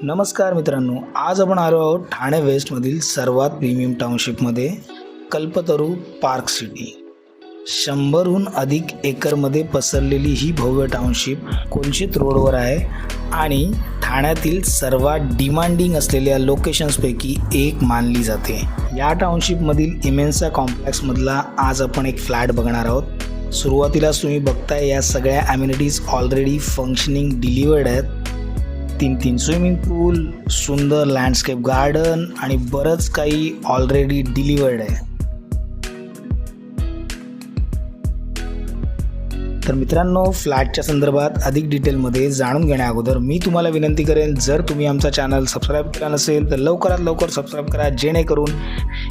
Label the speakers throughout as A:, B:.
A: नमस्कार मित्रांनो, आज आपण आलो आहोत ठाणे वेस्टमधील सर्वात प्रीमियम टाउनशिपमध्ये कल्पतरू पार्क सिटी. 100हून अधिक एकरमध्ये पसरलेली ही भव्य टाउनशिप कोलशित रोडवर आहे आणि ठाण्यातील सर्वात डिमांडिंग असलेल्या लोकेशन्सपैकी एक मानली जाते. या टाउनशिपमधील इमेन्सा कॉम्प्लेक्समधला आज आपण एक फ्लॅट बघणार आहोत. सुरुवातीलाच तुम्ही बघताय या सगळ्या ॲम्युनिटीज ऑलरेडी फंक्शनिंग डिलिव्हर्ड आहेत. 3 स्विमिंग पूल, सुंदर लँडस्केप गार्डन आणि बरंच काही ऑलरेडी डिलिव्हर्ड आहे. तर मित्रांनो, फ्लॅटच्या संदर्भात अधिक डिटेलमध्ये जाणून घेण्या अगोदर मी तुम्हाला विनंती करेन, जर तुम्ही आमचा चॅनल सबस्क्राईब केला नसेल तर लवकरात लवकर सबस्क्राईब करा, जेणेकरून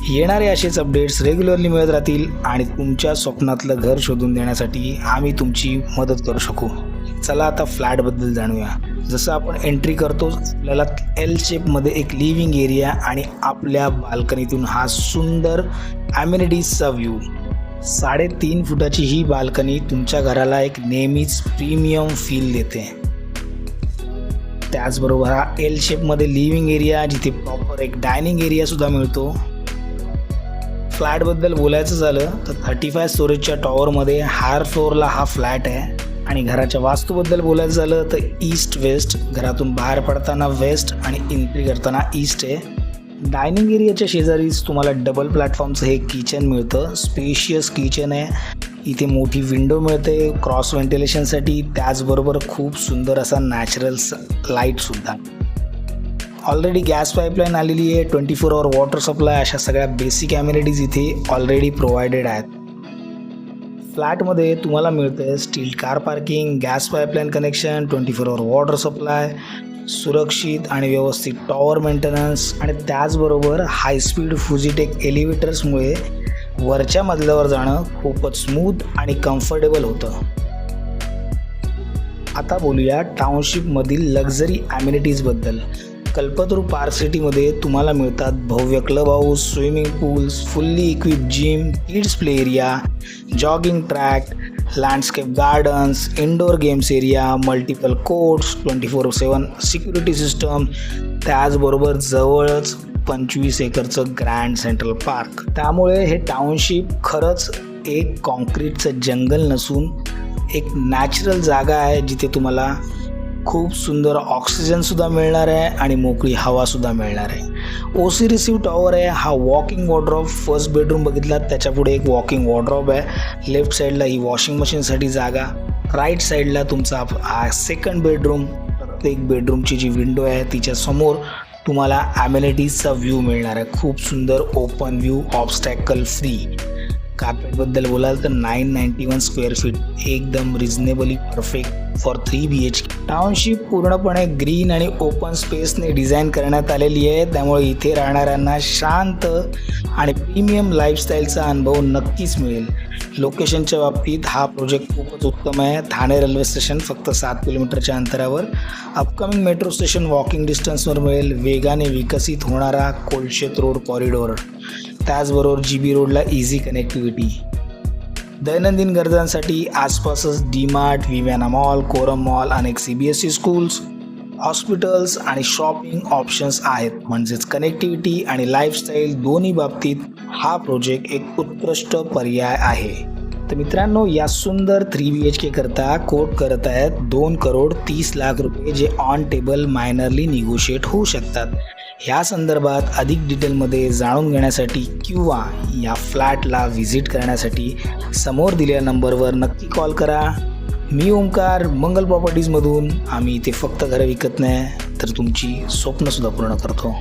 A: येणारे असेच अपडेट्स रेग्युलरली मिळत राहतील आणि तुमच्या स्वप्नातलं घर शोधून देण्यासाठी आम्ही तुमची मदत करू शकू. चला आता फ्लॅटबद्दल जाणूया. जसं आपण एंट्री करतो, आपल्याला एल शेपमध्ये एक लिव्हिंग एरिया आणि आपल्या बाल्कनीतून हा सुंदर ॲम्युनिटीजचा व्ह्यू. 3.5 फुटाची ही बाल्कनी तुमच्या घराला एक नेहमीच प्रीमियम फील देते. त्याचबरोबर हा एल शेपमध्ये लिव्हिंग एरिया, जिथे प्रॉपर एक डायनिंग एरिया सुद्धा मिळतो. फ्लॅटबद्दल बोलायचं झालं तर 35 स्टोरेजच्या टॉवरमध्ये हायर फ्लोअरला हा फ्लॅट आहे. आणि घराच्या वास्तूबद्दल बोलायचं झालं तर ईस्ट वेस्ट, घरातून बाहेर पडताना वेस्ट आणि एंट्री करताना ईस्ट आहे. डायनिंग एरियाच्या शेजारीच तुम्हाला डबल प्लॅटफॉर्मचं हे किचन मिळतं. स्पेशियस किचन आहे. इथे मोठी विंडो मिळते क्रॉस व्हेंटिलेशनसाठी. त्याचबरोबर खूप सुंदर असा नॅचरल लाईटसुद्धा. ऑलरेडी गॅस पाईपलाईन आलेली आहे. 24 आवर वॉटर सप्लाय, अशा सगळ्या बेसिक ॲम्युनिटीज इथे ऑलरेडी प्रोव्हाइडेड आहेत. फ्लॅटमध्ये तुम्हाला मिळतं आहे steel car parking, gas pipeline connection, 24 आवर वॉटर सप्लाय, सुरक्षित आणि व्यवस्थित टॉवर मेंटेनन्स आणि त्याचबरोबर हायस्पीड फुजिटेक एलिव्हेटर्समुळे वरच्या मजल्यावर जाणं खूपच स्मूथ आणि कम्फर्टेबल होतं. आता बोलूया टाउनशिपमधील लक्झरी ॲम्युनिटीजबद्दल. कल्पतरू पार्क सिटीमध्ये तुम्हाला मिळतात भव्य club house, swimming pools, fully equip gym, kids play area, jogging track, landscape gardens, indoor games area, multiple courts, 24/7 security system. त्याचबरोबर जवळच 25 एकरचं ग्रँड सेंट्रल पार्क. त्यामुळे हे टाउनशिप खरंच एक कॉन्क्रीटचं जंगल नसून एक नॅचरल जागा आहे, जिथे तुम्हाला खूप सुंदर ऑक्सिजनसुद्धा मिळणार आहे आणि मोकळी हवासुद्धा मिळणार आहे. ओसी रिसीव टॉवर आहे. हा वॉकिंग वॉर्डरॉब, फर्स्ट बेडरूम बघितला त्याच्यापुढे एक वॉकिंग वॉर्डरॉब आहे. लेफ्ट साईडला ही वॉशिंग मशीनसाठी जागा, राईट साईडला तुमचा हा सेकंड बेडरूम. प्रत्येक बेडरूमची जी विंडो आहे तिच्या समोर तुम्हाला ॲम्युनिटीजचा व्ह्यू मिळणार आहे. खूप सुंदर ओपन व्ह्यू, ऑब्स्टॅकल फ्री. कार्पेटबद्दल बोलाल तर 991 स्क्वेअर फीट, एकदम रिझनेबली परफेक्ट फॉर 3 BHK. टाउनशिप पूर्णपणे ग्रीन आणि ओपन स्पेसने डिझाईन करण्यात आलेली आहे. त्यामुळे इथे राहणाऱ्यांना शांत आणि प्रीमियम लाईफस्टाईलचा अनुभव नक्कीच मिळेल. लोकेशनच्या बाबतीत हा प्रोजेक्ट खूपच उत्तम आहे. ठाणे रेल्वे स्टेशन फक्त 7 किलोमीटरच्या अंतरावर. अपकमिंग मेट्रो स्टेशन वॉकिंग डिस्टन्सवर मिळेल. वेगाने विकसित होणारा कोलशेत रोड कॉरिडॉर, त्याचबरोबर GB रोडला इझी कनेक्टिव्हिटी. दैनंदिन गरजांसाठी आसपासच डीमार्ट, विव्याना मॉल, कोरम मॉल, अनेक CBSE स्कूल्स, हॉस्पिटल्स आणि शॉपिंग ऑप्शन्स आहेत. म्हणजेच कनेक्टिव्हिटी आणि लाईफस्टाईल दोन्ही बाबतीत हा प्रोजेक्ट एक उत्कृष्ट पर्याय आहे. तर मित्रांनो, या सुंदर 3 BHK करता कोट करत आहेत 2,30,00,000 रुपये, जे ऑन टेबल मायनरली निगोशिएट होऊ शकतात. ह्या संदर्भात अधिक डिटेलमध्ये जाणून घेण्यासाठी किंवा या फ्लॅटला व्हिजिट करण्यासाठी समोर दिलेल्या नंबरवर नक्की कॉल करा. मी ओमकार, मंगल प्रॉपर्टीजमधून. आम्ही इथे फक्त घरं विकत नाही तर तुमची स्वप्नसुद्धा पूर्ण करतो.